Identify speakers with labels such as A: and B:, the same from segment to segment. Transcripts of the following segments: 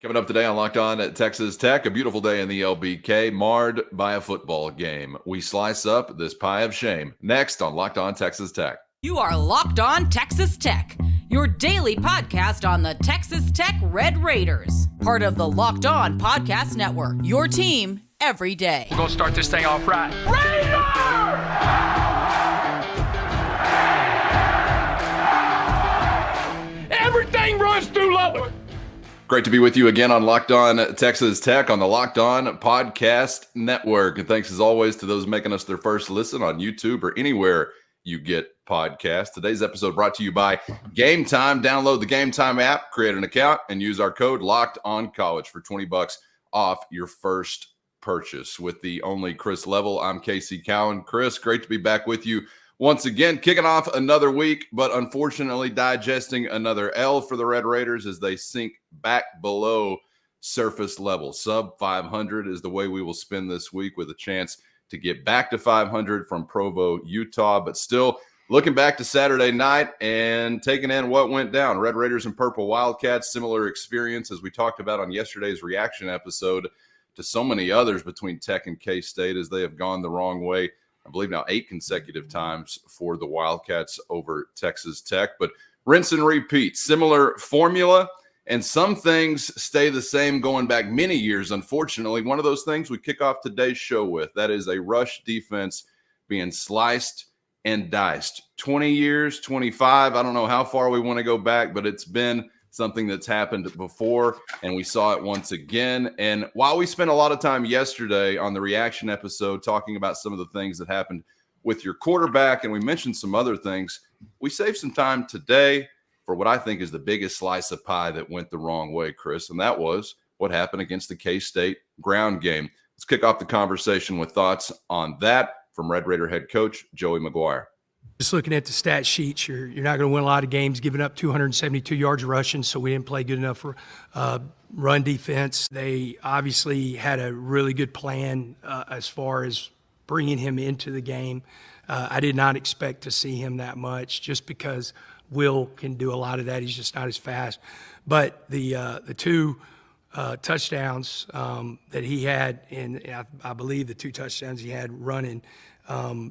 A: Coming up today on Locked On at Texas Tech, a beautiful day in the LBK, marred by a football game. We slice up this pie of shame. Next on Locked On Texas Tech.
B: You are Locked On Texas Tech, your daily podcast on the Texas Tech Red Raiders. Part of the Locked On Podcast Network, your team every day.
C: We're going to start this thing off right. Raider! Everything runs through Lubbock.
A: Great to be with you again on Locked On Texas Tech on the Locked On Podcast Network. And thanks as always to those making us their first listen on YouTube or anywhere you get podcasts. Today's episode brought to you by Gametime. Download the Gametime app, create an account, and use our code LOCKEDONCollege for $20 off your first purchase. With the only Chris Level, I'm Casey Cowan. Chris, great to be back with you once again, kicking off another week, but unfortunately digesting another L for the Red Raiders as they sink back below surface level. Sub 500 is the way we will spend this week, with a chance to get back to 500 from Provo, Utah. But still looking back to Saturday night and taking in what went down. Red Raiders and Purple Wildcats, similar experience as we talked about on yesterday's reaction episode to so many others between Tech and K-State, as they have gone the wrong way, I believe now 8 consecutive times for the Wildcats over Texas Tech. But rinse and repeat, similar formula, and some things stay the same going back many years, unfortunately. One of those things we kick off today's show with, that is a rush defense being sliced and diced. 20 years, 25, I don't know how far we want to go back, but it's been something that's happened before, and we saw it once again. And while we spent a lot of time yesterday on the reaction episode talking about some of the things that happened with your quarterback, and we mentioned some other things, we saved some time today for what I think is the biggest slice of pie that went the wrong way, Chris, and that was what happened against the K-State ground game. Let's kick off the conversation with thoughts on that from Red Raider head coach Joey Maguire.
D: Just looking at the stat sheets, you're not going to win a lot of games giving up 272 yards rushing, so we didn't play good enough for run defense. They obviously had a really good plan as far as bringing him into the game. I did not expect to see him that much, just because Will can do a lot of that. He's just not as fast. But the two touchdowns that he had, and I believe the 2 touchdowns he had running,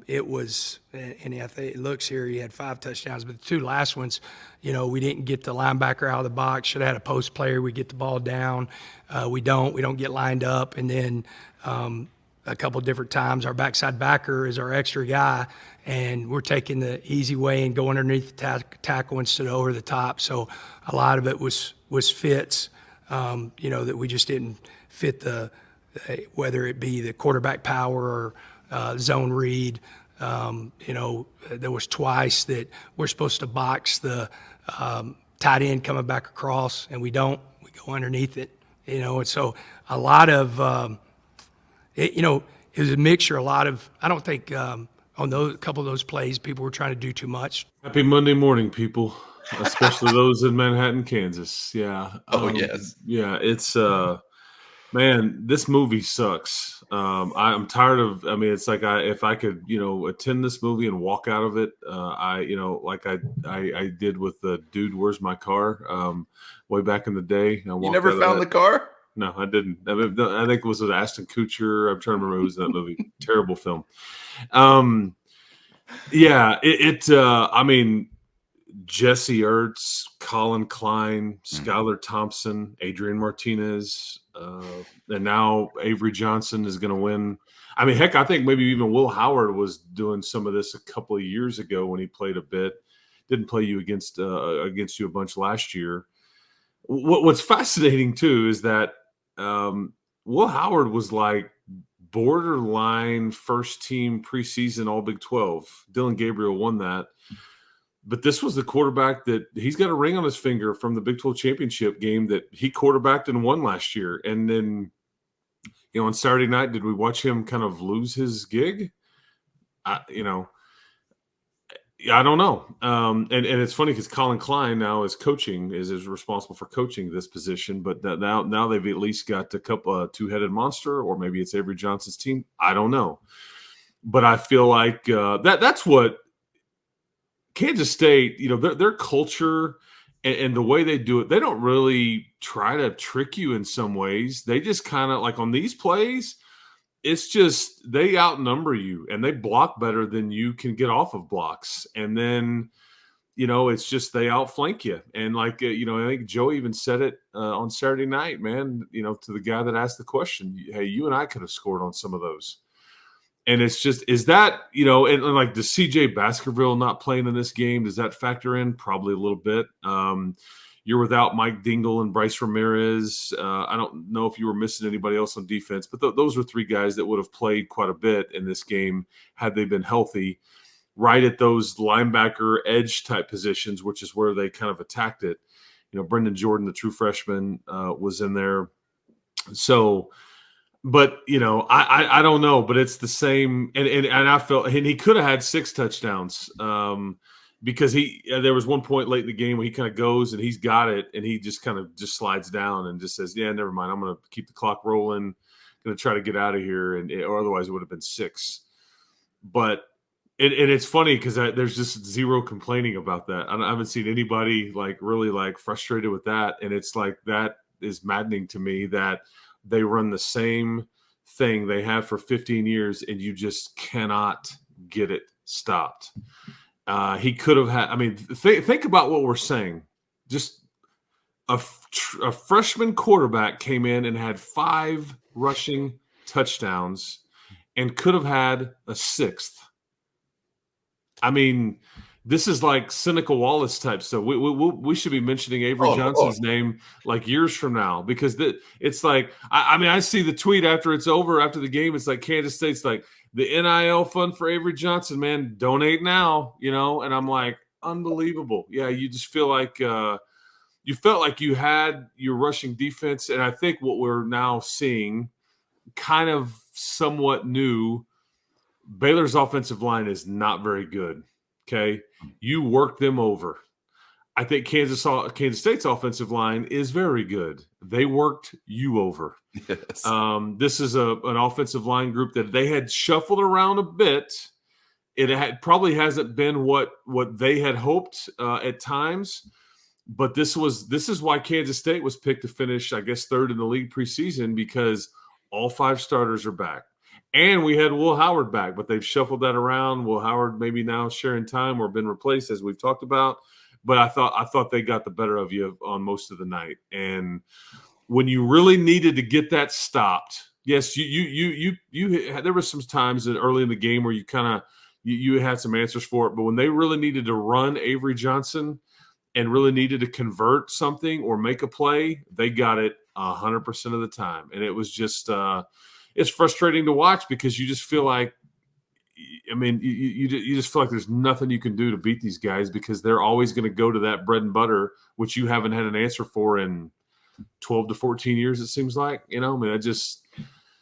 D: it was, and I think it looks here, he had 5 touchdowns, but the 2 last ones, we didn't get the linebacker out of the box. Should have had a post player. We get the ball down. We don't get lined up. And then a couple different times, our backside backer is our extra guy, and we're taking the easy way and go underneath the tackle instead of over the top. So a lot of it was fits, that we just didn't fit whether it be the quarterback power or zone read. There was twice that we're supposed to box the tight end coming back across, and we don't. We go underneath it, and so a lot of it was a mixture. A lot of, I don't think on a couple of those plays, people were trying to do too much.
E: Happy Monday morning, people, especially those in Manhattan, Kansas. Yeah.
A: Yes.
E: Yeah, it's man, this movie sucks. I'm tired of. I mean, it's like if I could, attend this movie and walk out of it, like I did with the Dude, Where's My Car? Way back in the day.
A: You never found the car?
E: No, I didn't. I think it was with Ashton Kutcher. I'm trying to remember who was in that movie. Terrible film. Yeah, I mean, Jesse Ertz, Colin Klein, Skylar Thompson, Adrian Martinez, and now Avery Johnson is going to win. I mean, heck, I think maybe even Will Howard was doing some of this a couple of years ago when he played a bit. Didn't play you against you a bunch last year. What's fascinating too is that Will Howard was like borderline first team preseason All Big 12. Dylan Gabriel won that. But this was the quarterback that he's got a ring on his finger from the Big 12 championship game that he quarterbacked and won last year. And then, on Saturday night, did we watch him kind of lose his gig? I don't know. And it's funny because Colin Klein now is responsible for coaching this position. But now they've at least got a couple two-headed monster, or maybe it's Avery Johnson's team. I don't know. But I feel like that's what Kansas State, their culture And the way they do it, they don't really try to trick you in some ways. They just kind of like on these plays, it's just they outnumber you and they block better than you can get off of blocks. And then, it's just they outflank you. And I think Joe even said it on Saturday night, man, to the guy that asked the question, hey, you and I could have scored on some of those. And it's just, is that, and like, does CJ Baskerville not playing in this game, does that factor in? Probably a little bit. You're without Mike Dingle and Bryce Ramirez. I don't know if you were missing anybody else on defense, but those were three guys that would have played quite a bit in this game had they been healthy, right at those linebacker edge type positions, which is where they kind of attacked it. Brendan Jordan, the true freshman, was in there. So, but I don't know, but it's the same. And I felt, and he could have had 6 touchdowns because there was one point late in the game where he kind of goes and he's got it and he just kind of just slides down and just says, yeah, never mind. I'm going to keep the clock rolling. Going to try to get out of here. Or otherwise it would have been 6. But it's funny because there's just zero complaining about that. I haven't seen anybody really frustrated with that. And it's like, that is maddening to me that they run the same thing they have for 15 years and you just cannot get it stopped. He could have had, think about what we're saying. Just a freshman quarterback came in and had 5 rushing touchdowns and could have had a 6th. This is like Seneca Wallace type stuff. We should be mentioning Avery Johnson's name like years from now because it's like I see the tweet after it's over after the game. It's like Kansas State's like the NIL fund for Avery Johnson, man, donate now, and I'm like, unbelievable. Yeah, you just feel like you felt like you had your rushing defense, and I think what we're now seeing, kind of somewhat new. Baylor's offensive line is not very good. Okay, you work them over. I think Kansas State's offensive line is very good. They worked you over.
A: Yes.
E: This is an offensive line group that they had shuffled around a bit. It probably hasn't been what they had hoped at times, but this is why Kansas State was picked to finish, I guess, 3rd in the league preseason because all 5 starters are back. And we had Will Howard back, but they've shuffled that around. Will Howard maybe now sharing time or been replaced, as we've talked about. But I thought they got the better of you on most of the night. And when you really needed to get that stopped, yes, you there were some times that early in the game where you kind of you had some answers for it. But when they really needed to run Avery Johnson and really needed to convert something or make a play, they got it 100% of the time. And it was just it's frustrating to watch because you just feel like, you just feel like there's nothing you can do to beat these guys because they're always going to go to that bread and butter, which you haven't had an answer for in 12 to 14 years, it seems like.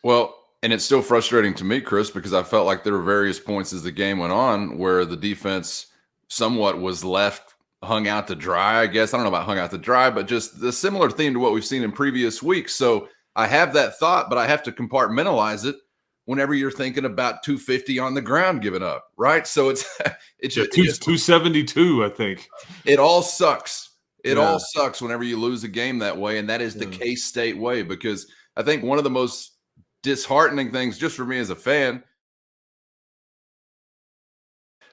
A: Well, and it's still frustrating to me, Chris, because I felt like there were various points as the game went on where the defense somewhat was left hung out to dry, I guess. I don't know about hung out to dry, but just the similar theme to what we've seen in previous weeks. So I have that thought, but I have to compartmentalize it whenever you're thinking about 250 on the ground giving up, right? So it's just
E: 272, I think.
A: It all sucks. It all sucks whenever you lose a game that way, and that is the K-State way, because I think one of the most disheartening things, just for me as a fan.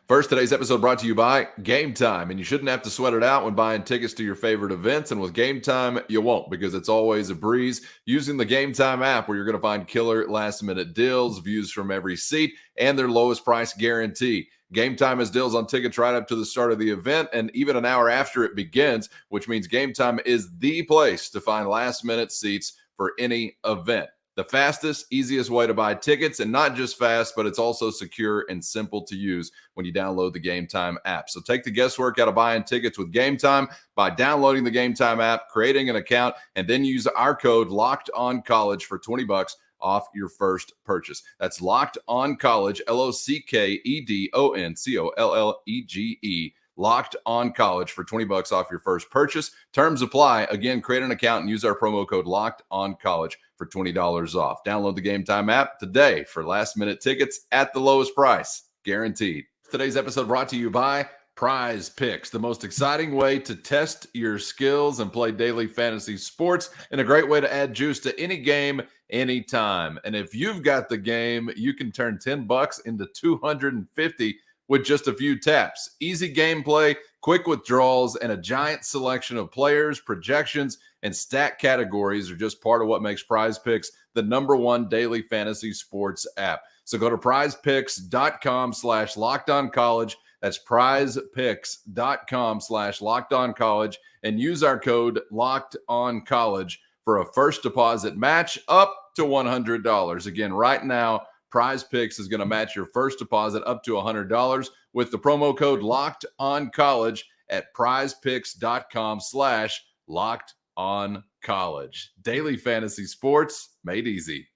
A: First, today's episode brought to you by Gametime, and you shouldn't have to sweat it out when buying tickets to your favorite events, and with Gametime, you won't, because it's always a breeze. Using the Gametime app, where you're going to find killer last-minute deals, views from every seat, and their lowest price guarantee. Gametime has deals on tickets right up to the start of the event and even an hour after it begins, which means Gametime is the place to find last-minute seats for any event. The fastest, easiest way to buy tickets, and not just fast, but it's also secure and simple to use when you download the Gametime app. So take the guesswork out of buying tickets with Gametime by downloading the Gametime app, creating an account, and then use our code LOCKEDONCOLLEGE for $20 off your first purchase. That's Locked On College, LOCKEDONCOLLEGE. Locked On College for $20 off your first purchase. Terms apply. Again, create an account and use our promo code Locked On College for $20 off. Download the Gametime app today for last-minute tickets at the lowest price, guaranteed. Today's episode brought to you by PrizePicks, the most exciting way to test your skills and play daily fantasy sports, and a great way to add juice to any game anytime. And if you've got the game, you can turn $10 into $250 with just a few taps. Easy gameplay, quick withdrawals, and a giant selection of players, projections, and stat categories are just part of what makes PrizePicks the #1 daily fantasy sports app. So go to prizepicks.com/lockedoncollege. That's prizepicks.com/lockedoncollege and use our code LOCKEDONCollege for a first deposit match up to $100. Again, right now, PrizePicks is going to match your first deposit up to $100 with the promo code LOCKEDONCollege at prizepicks.com/lockedoncollege. Daily fantasy sports made easy.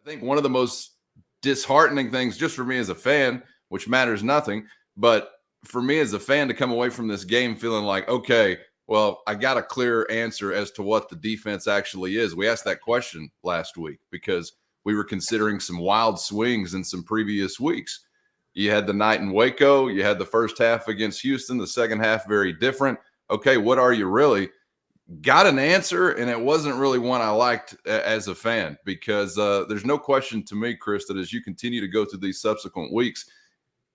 A: I think one of the most disheartening things just for me as a fan, which matters nothing, but for me as a fan to come away from this game feeling like, okay, well, I got a clear answer as to what the defense actually is. We asked that question last week because we were considering some wild swings in some previous weeks. You had the night in Waco. You had the first half against Houston, the second half very different. Okay, what are you really? Got an answer, and it wasn't really one I liked as a fan because there's no question to me, Chris, that as you continue to go through these subsequent weeks,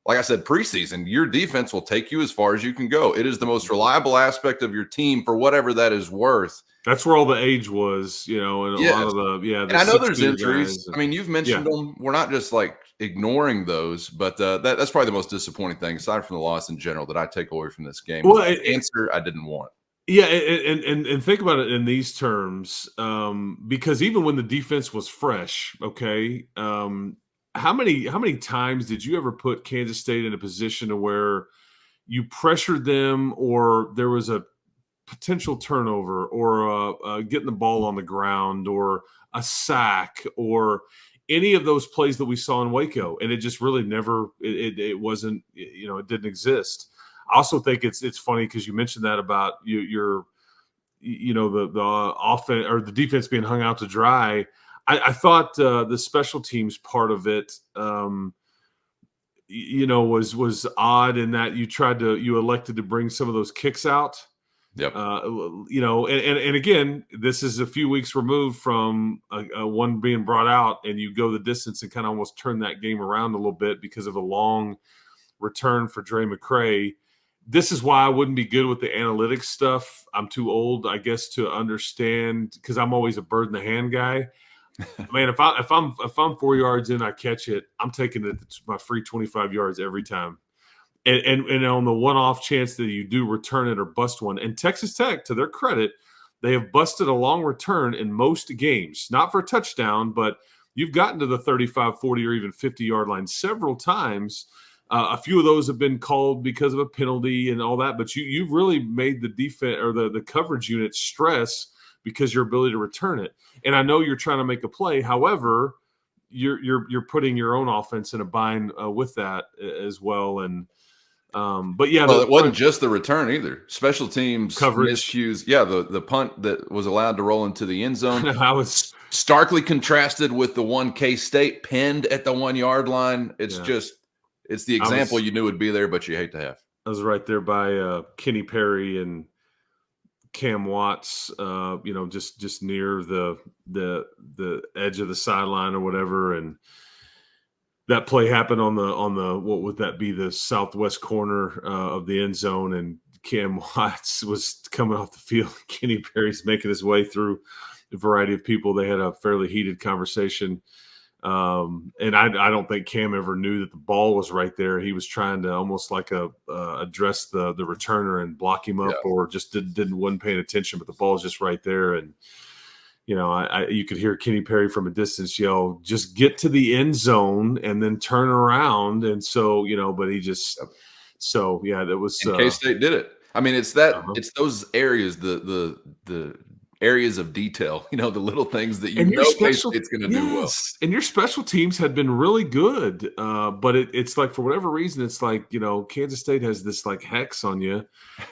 A: like I said, preseason, your defense will take you as far as you can go. It is the most reliable aspect of your team for whatever that is worth.
E: That's where all the age was, and a lot of the
A: and I know there's injuries. I mean, you've mentioned them. We're not just like ignoring those, but that's probably the most disappointing thing, aside from the loss in general, that I take away from this game. Well, the answer I didn't want.
E: Yeah, and think about it in these terms, because even when the defense was fresh, okay, how many times did you ever put Kansas State in a position to where you pressured them, or there was a potential turnover, or getting the ball on the ground, or a sack, or any of those plays that we saw in Waco, and it just really never, it wasn't, it didn't exist. I also think it's funny because you mentioned that about the offense or the defense being hung out to dry. I thought the special teams part of it, was odd in that you elected to bring some of those kicks out.
A: Yep.
E: And again, this is a few weeks removed from a one being brought out, and you go the distance and kind of almost turn that game around a little bit because of a long return for Dre McCray. This is why I wouldn't be good with the analytics stuff. I'm too old, I guess, to understand because I'm always a bird in the hand guy. Man, if I'm 4 yards in, I catch it, I'm taking it to my free 25 yards every time. And on the one-off chance that you do return it or bust one, and Texas Tech, to their credit, they have busted a long return in most games, not for a touchdown, but you've gotten to the 35, 40, or even 50-yard line several times. A few of those have been called because of a penalty and all that, but you've really made the defense or the coverage unit stress because your ability to return it. And I know you're trying to make a play. However, you're putting your own offense in a bind with that as well. And but yeah,
A: it wasn't just the return either. Special teams
E: coverage
A: miscues. Yeah, the punt that was allowed to roll into the end zone.
E: I was
A: starkly contrasted with the one K-State pinned at the 1 yard line. It's it's the example you knew would be there, but you hate to have.
E: I was right there by Kenny Perry and Cam Watts, just near the edge of the sideline or whatever, and that play happened on the what would that be, the southwest corner of the end zone, and Cam Watts was coming off the field. Kenny Perry's making his way through a variety of people. They had a fairly heated conversation. And I don't think Cam ever knew that the ball was right there. He was trying to almost like address the returner and block him up, or just wasn't paying attention. But the ball is just right there, and you could hear Kenny Perry from a distance yell, "Just get to the end zone and then turn around." And so but he just that was
A: K-State did it. I mean, it's that it's those areas, the areas of detail, the little things that K-State's going to do well.
E: And your special teams had been really good, but it's like for whatever reason, it's like Kansas State has this like hex on you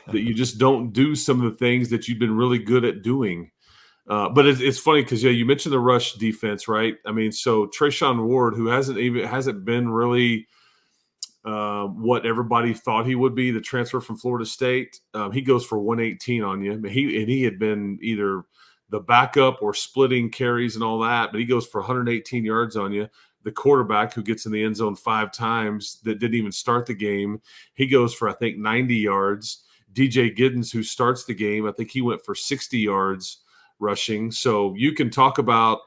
E: that you just don't do some of the things that you've been really good at doing. But it's funny because you mentioned the rush defense, right? I mean, so Trayshawn Ward, who hasn't been really what everybody thought he would be, the transfer from Florida State. He goes for 118 on you. He had been either the backup or splitting carries and all that, but he goes for 118 yards on you. The quarterback who gets in the end zone 5 times that didn't even start the game, he goes for, I think, 90 yards. DJ Giddens, who starts the game, I think he went for 60 yards rushing. So you can talk about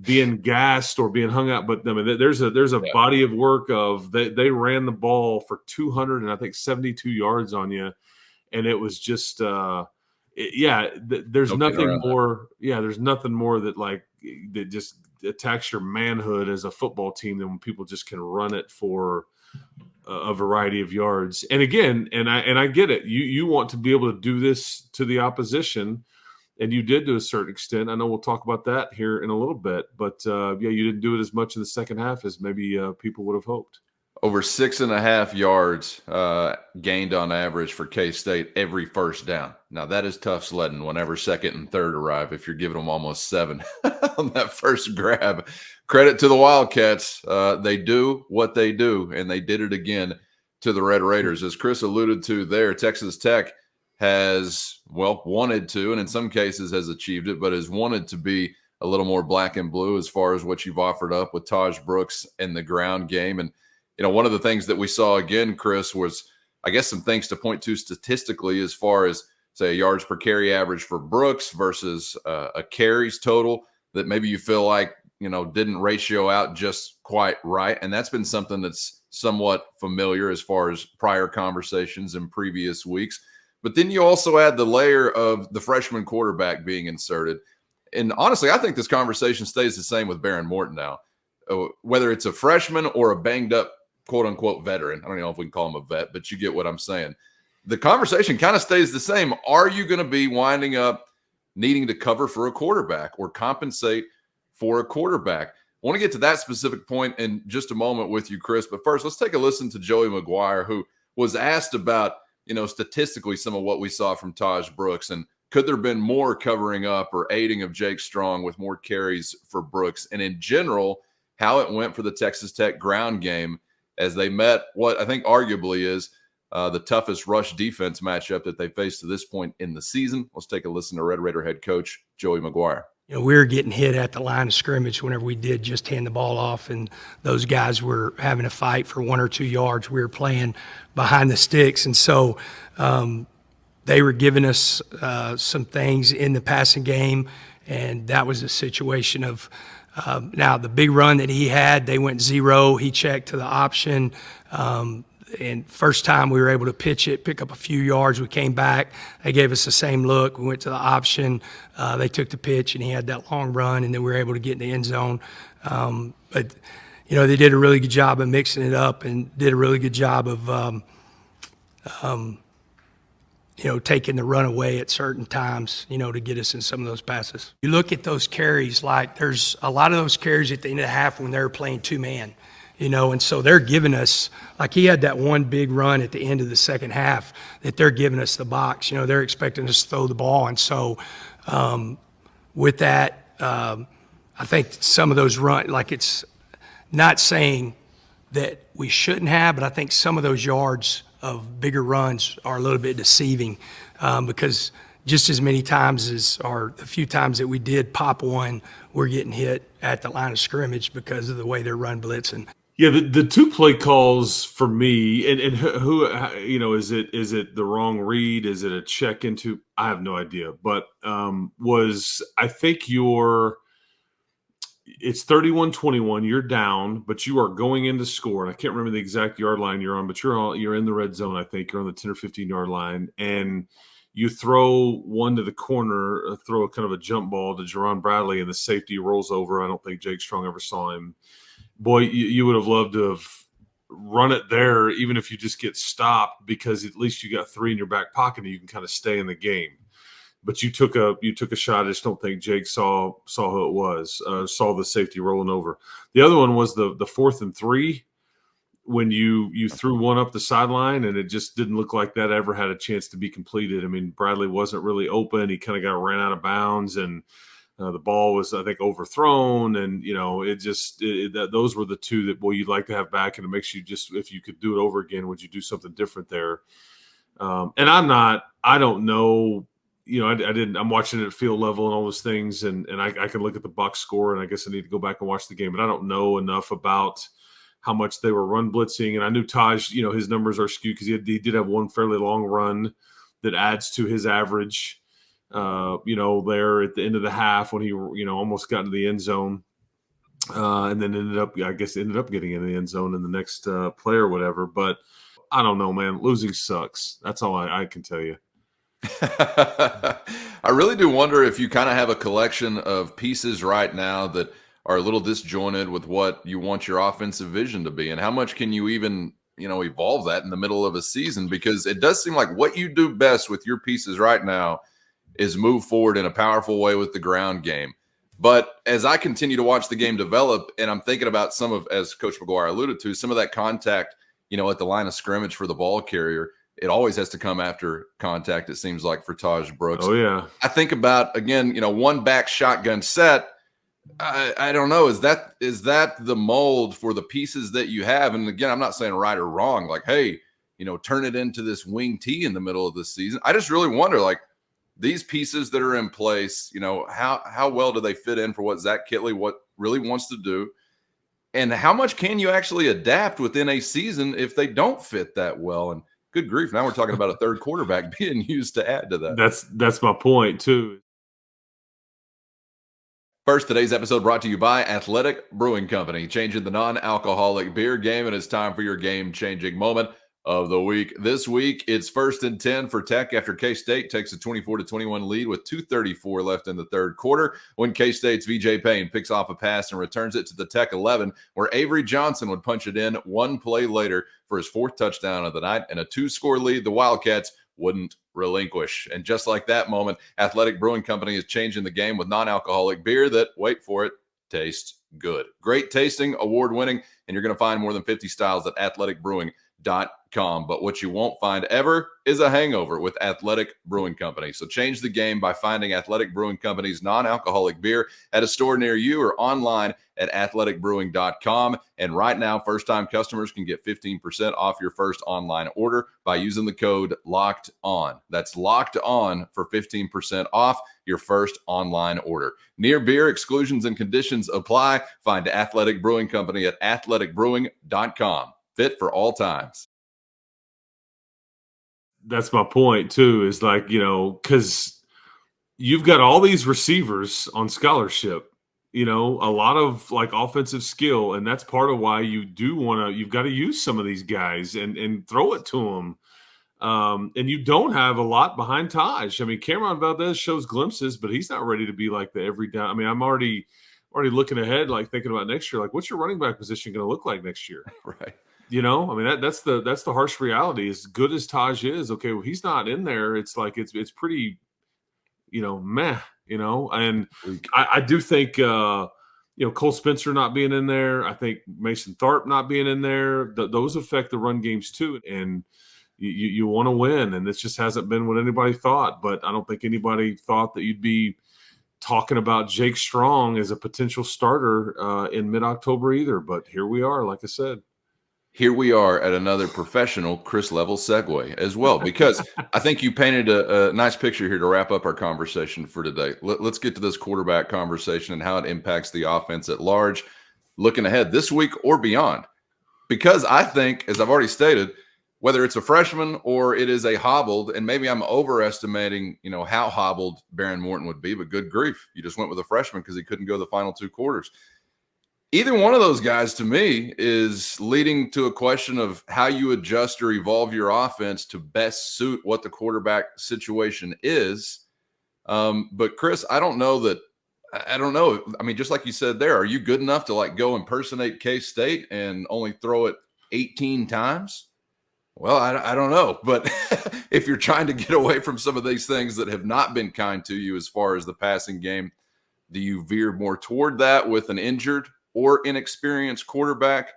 E: being gassed or being hung out, but I mean, there's a body of work of they ran the ball for 200 and I think 72 yards on you, and it was just there's nothing more. Yeah, there's nothing more that just attacks your manhood as a football team than when people just can run it for a variety of yards. And again, and I get it. You want to be able to do this to the opposition. And you did to a certain extent. I know we'll talk about that here in a little bit. But, you didn't do it as much in the second half as maybe people would have hoped.
A: Over 6.5 yards gained on average for K-State every first down. Now, that is tough sledding whenever second and third arrive if you're giving them almost 7 on that first grab. Credit to the Wildcats. They do what they do, and they did it again to the Red Raiders. As Chris alluded to there, Texas Tech has, wanted to, and in some cases has achieved it, but has wanted to be a little more black and blue as far as what you've offered up with Tahj Brooks and the ground game. And, one of the things that we saw again, Chris, was, I guess, some things to point to statistically as far as, say, a yards per carry average for Brooks versus a carries total that maybe you feel like, didn't ratio out just quite right. And that's been something that's somewhat familiar as far as prior conversations in previous weeks. But then you also add the layer of the freshman quarterback being inserted. And honestly, I think this conversation stays the same with Baron Morton now. Whether it's a freshman or a banged-up, quote-unquote, veteran. I don't know if we can call him a vet, but you get what I'm saying. The conversation kind of stays the same. Are you going to be winding up needing to cover for a quarterback or compensate for a quarterback? I want to get to that specific point in just a moment with you, Chris. But first, let's take a listen to Joey Maguire, who was asked about statistically some of what we saw from Tahj Brooks, and could there have been more covering up or aiding of Jake Strong with more carries for Brooks, and in general, how it went for the Texas Tech ground game as they met what I think arguably is the toughest rush defense matchup that they faced to this point in the season. Let's take a listen to Red Raider head coach Joey Maguire.
D: We were getting hit at the line of scrimmage whenever we did just hand the ball off, and those guys were having a fight for 1 or 2 yards. We were playing behind the sticks, and so they were giving us some things in the passing game, and that was a situation of now the big run that he had, they went 0. He checked to the option. And first time we were able to pitch it, pick up a few yards. We came back. They gave us the same look. We went to the option. They took the pitch, and he had that long run, and then we were able to get in the end zone. But, they did a really good job of mixing it up and did a really good job of, taking the run away at certain times, to get us in some of those passes. You look at those carries, like there's a lot of those carries at the end of the half when they were playing 2-man. And so they're giving us, like he had that one big run at the end of the second half that they're giving us the box. They're expecting us to throw the ball. And so with that, I think some of those like it's not saying that we shouldn't have, but I think some of those yards of bigger runs are a little bit deceiving because just as many times or the few times that we did pop one, we're getting hit at the line of scrimmage because of the way they're run blitzing.
E: Yeah, the 2 play calls for me, and who is it the wrong read? Is it a check into? I have no idea, but I think it's 31-21. You're down, but you are going in to score, and I can't remember the exact yard line you're on, but you're in the red zone. I think you're on the 10 or 15 yard line, and you throw one to the corner, throw a kind of a jump ball to Jerron Bradley, and the safety rolls over. I don't think Jake Strong ever saw him. Boy, you would have loved to have run it there, even if you just get stopped, because at least you got 3 in your back pocket and you can kind of stay in the game. But you took a shot. I just don't think Jake saw who it was, saw the safety rolling over. The other one was the 4th and 3 when you threw one up the sideline, and it just didn't look like that ever had a chance to be completed. I mean, Bradley wasn't really open. He kind of got ran out of bounds, and The ball was, I think, overthrown, and those were the two that you'd like to have back, and it makes you just, if you could do it over again, would you do something different there? And I don't know, I'm watching it at field level and all those things, and I can look at the box score, and I guess I need to go back and watch the game, but I don't know enough about how much they were run blitzing. And I knew Tahj, his numbers are skewed because he did have one fairly long run that adds to his average. There at the end of the half when he, almost got into the end zone, and then ended up getting in the end zone in the next play or whatever. But I don't know, man. Losing sucks. That's all I can tell you.
A: I really do wonder if you kind of have a collection of pieces right now that are a little disjointed with what you want your offensive vision to be, and how much can you even evolve that in the middle of a season, because it does seem like what you do best with your pieces right now is move forward in a powerful way with the ground game. But as I continue to watch the game develop, and I'm thinking about some of, as Coach Maguire alluded to, some of that contact, at the line of scrimmage for the ball carrier, it always has to come after contact, it seems like, for Tahj Brooks.
E: Oh, yeah.
A: I think about, again, one back shotgun set. I don't know. Is that the mold for the pieces that you have? And again, I'm not saying right or wrong, like, hey, turn it into this wing T in the middle of the season. I just really wonder, like, these pieces that are in place, how well do they fit in for what Zach Kittley really wants to do? And how much can you actually adapt within a season if they don't fit that well? And good grief, now we're talking about a third quarterback being used to add to that.
E: That's my point, too.
A: First, today's episode brought to you by Athletic Brewing Company, changing the non-alcoholic beer game, and it's time for your game-changing moment of the week. This week, it's 1st and 10 for Tech after K-State takes a 24-21 lead with 2:34 left in the third quarter, when K-State's VJ Payne picks off a pass and returns it to the Tech 11, where Avery Johnson would punch it in one play later for his 4th touchdown of the night, and a 2-score lead the Wildcats wouldn't relinquish. And just like that moment, Athletic Brewing Company is changing the game with non-alcoholic beer that, wait for it, tastes good. Great tasting, award-winning, and you're going to find more than 50 styles at athleticbrewing.com. But what you won't find ever is a hangover with Athletic Brewing Company. So change the game by finding Athletic Brewing Company's non-alcoholic beer at a store near you or online at athleticbrewing.com. And right now, first-time customers can get 15% off your first online order by using the code LOCKEDON. That's locked on for 15% off your first online order. Near beer, exclusions and conditions apply. Find Athletic Brewing Company at athleticbrewing.com. Fit for all times.
E: That's my point, too, is like, because you've got all these receivers on scholarship, a lot of like offensive skill. And that's part of why you've got to use some of these guys and throw it to them. And you don't have a lot behind Tahj. I mean, Cameron Valdez shows glimpses, but he's not ready to be like the every down. I mean, I'm already looking ahead, like thinking about next year, like what's your running back position going to look like next year?
A: Right.
E: I mean, that's the harsh reality. As good as Tahj is, okay, well, he's not in there. It's like it's pretty, meh, And I do think, Cole Spencer not being in there. I think Mason Tharp not being in there. Those affect the run games too. And you want to win, and this just hasn't been what anybody thought. But I don't think anybody thought that you'd be talking about Jake Strong as a potential starter in mid-October either. But here we are, like I said.
A: Here we are at another professional Chris level segue as well, because I think you painted a nice picture here to wrap up our conversation for today. Let's get to this quarterback conversation and how it impacts the offense at large, looking ahead this week or beyond. Because I think, as I've already stated, whether it's a freshman or it is a hobbled, and maybe I'm overestimating, how hobbled Baron Morton would be, but good grief, you just went with a freshman because he couldn't go the final 2 quarters. Either one of those guys, to me, is leading to a question of how you adjust or evolve your offense to best suit what the quarterback situation is. But Chris, I don't know. I mean, just like you said there, are you good enough to like go impersonate K-State and only throw it 18 times? Well, I don't know. But if you're trying to get away from some of these things that have not been kind to you as far as the passing game, do you veer more toward that with an injured or inexperienced quarterback,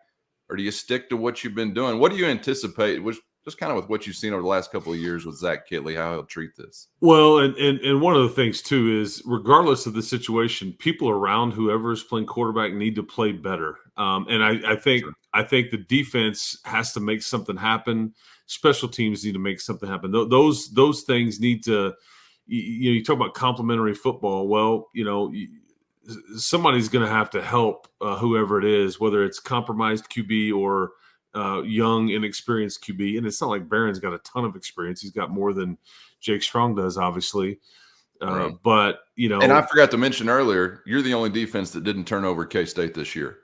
A: or do you stick to what you've been doing? What do you anticipate? just kind of with what you've seen over the last couple of years with Zach Kittley, how he'll treat this.
E: Well, and one of the things too is, regardless of the situation, people around whoever is playing quarterback need to play better. And I think the defense has to make something happen. Special teams need to make something happen. Those things need to. You talk about complementary football. Well, somebody's going to have to help whoever it is, whether it's compromised QB or young, inexperienced QB. And it's not like Barron's got a ton of experience. He's got more than Jake Strong does, obviously.
A: Right.
E: But,
A: And I forgot to mention earlier, you're the only defense that didn't turn over K-State this year.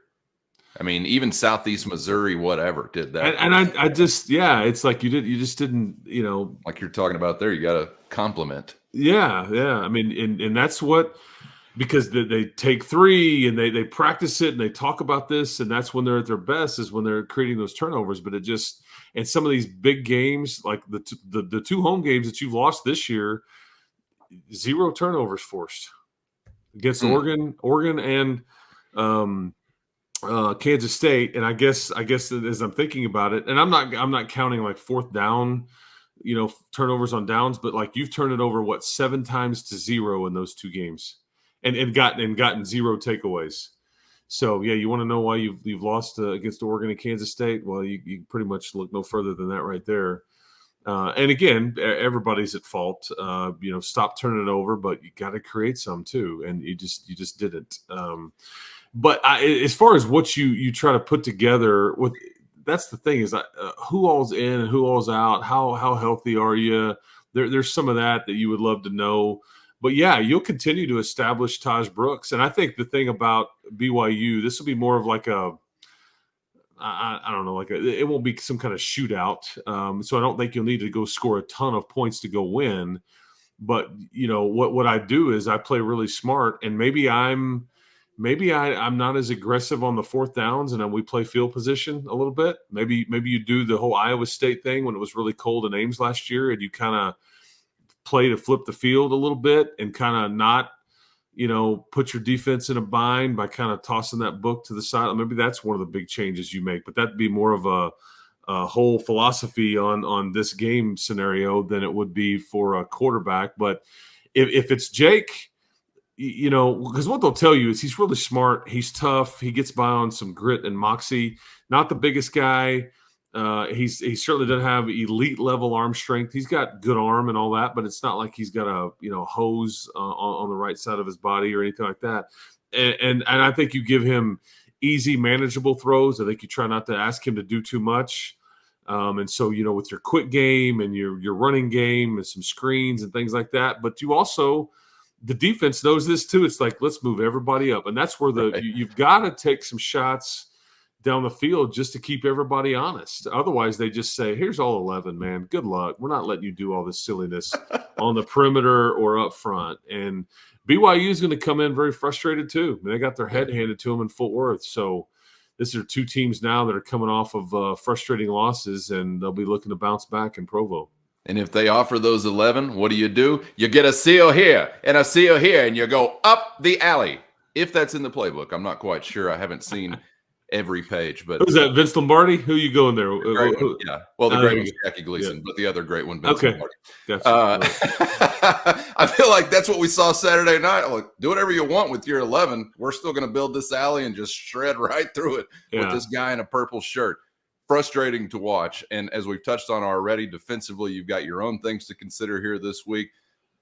A: I mean, even Southeast Missouri, whatever, did that.
E: And I just, it's like you just didn't,
A: like you're talking about there, you got to compliment.
E: Yeah. I mean, and that's what, because they take three and they practice it and they talk about this, and that's when they're at their best, is when they're creating those turnovers. But and some of these big games, like the two home games that you've lost this year, 0 turnovers forced against Oregon and Kansas State. And I guess as I'm thinking about it, and I'm not counting like fourth down, turnovers on downs, but like you've turned it over 7 times to 0 in those two games. And gotten 0 takeaways. So you want to know why you've lost against Oregon and Kansas State? Well, you pretty much look no further than that right there. And again, everybody's at fault. Stop turning it over, but you got to create some too, and you just didn't. But as far as what you try to put together with, that's the thing is who all's in and who all's out. How healthy are you? There's some of that you would love to know. But you'll continue to establish Tahj Brooks. And I think the thing about BYU, this will be more of like I don't know, it won't be some kind of shootout. So I don't think you'll need to go score a ton of points to go win. But what I do is I play really smart, and maybe I'm not as aggressive on the fourth downs, and we play field position a little bit. Maybe you do the whole Iowa State thing when it was really cold in Ames last year, and you kind of play to flip the field a little bit and kind of not, put your defense in a bind by kind of tossing that book to the side. Maybe that's one of the big changes you make, but that'd be more of a whole philosophy on this game scenario than it would be for a quarterback. But if it's Jake, because what they'll tell you is he's really smart. He's tough. He gets by on some grit and moxie. Not the biggest guy. He certainly doesn't have elite level arm strength. He's got good arm and all that, but it's not like he's got a hose on the right side of his body or anything like that. And I think you give him easy, manageable throws. I think you try not to ask him to do too much. And so with your quick game and your running game and some screens and things like that, but you also, the defense knows this too. It's like, let's move everybody up, and that's where you've got to take some shots down the field just to keep everybody honest. Otherwise, they just say, here's all 11, man. Good luck. We're not letting you do all this silliness on the perimeter or up front. And BYU is going to come in very frustrated too. They got their head handed to them in Fort Worth. So these are two teams now that are coming off of frustrating losses, and they'll be looking to bounce back in Provo.
A: And if they offer those 11, what do? You get a seal here and a seal here, and you go up the alley. If that's in the playbook, I'm not quite sure. I haven't seen every page, but
E: who's that? Vince Lombardi? Who you going there?
A: Yeah. Well, the great one's Jackie Gleason, but the other great one, Vince Lombardi. Gotcha. I feel like that's what we saw Saturday night. Like, do whatever you want with your 11. We're still going to build this alley and just shred right through it with this guy in a purple shirt. Frustrating to watch. And as we've touched on already, defensively, you've got your own things to consider here this week.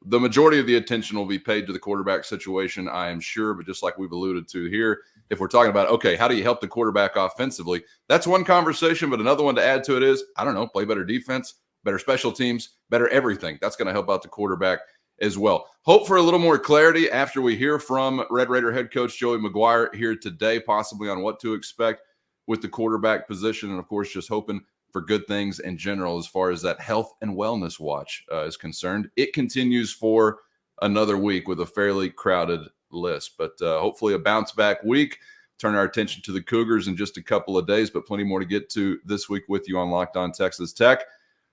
A: The majority of the attention will be paid to the quarterback situation, I am sure. But just like we've alluded to here, if we're talking about, okay, how do you help the quarterback offensively? That's one conversation, but another one to add to it is, I don't know, play better defense, better special teams, better everything. That's going to help out the quarterback as well. Hope for a little more clarity after we hear from Red Raider head coach Joey Maguire here today, possibly on what to expect with the quarterback position. And, of course, just hoping for good things in general as far as that health and wellness watch is concerned. It continues for another week with a fairly crowded list, but hopefully a bounce back week. Turn our attention to the Cougars in just a couple of days, but plenty more to get to this week with you on Locked On Texas Tech.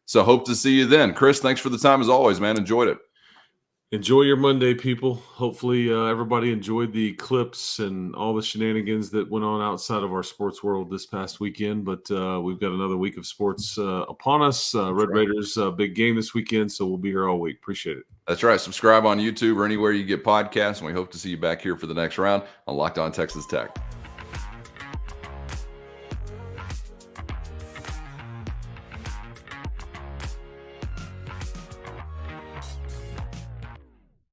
A: So hope to see you then. Chris, thanks for the time as always, man. Enjoyed it.
E: Enjoy your Monday, people. Hopefully everybody enjoyed the clips and all the shenanigans that went on outside of our sports world this past weekend. But we've got another week of sports upon us. Red Raiders big game this weekend, so we'll be here all week. Appreciate it.
A: That's right. Subscribe on YouTube or anywhere you get podcasts, and we hope to see you back here for the next round on Locked On Texas Tech.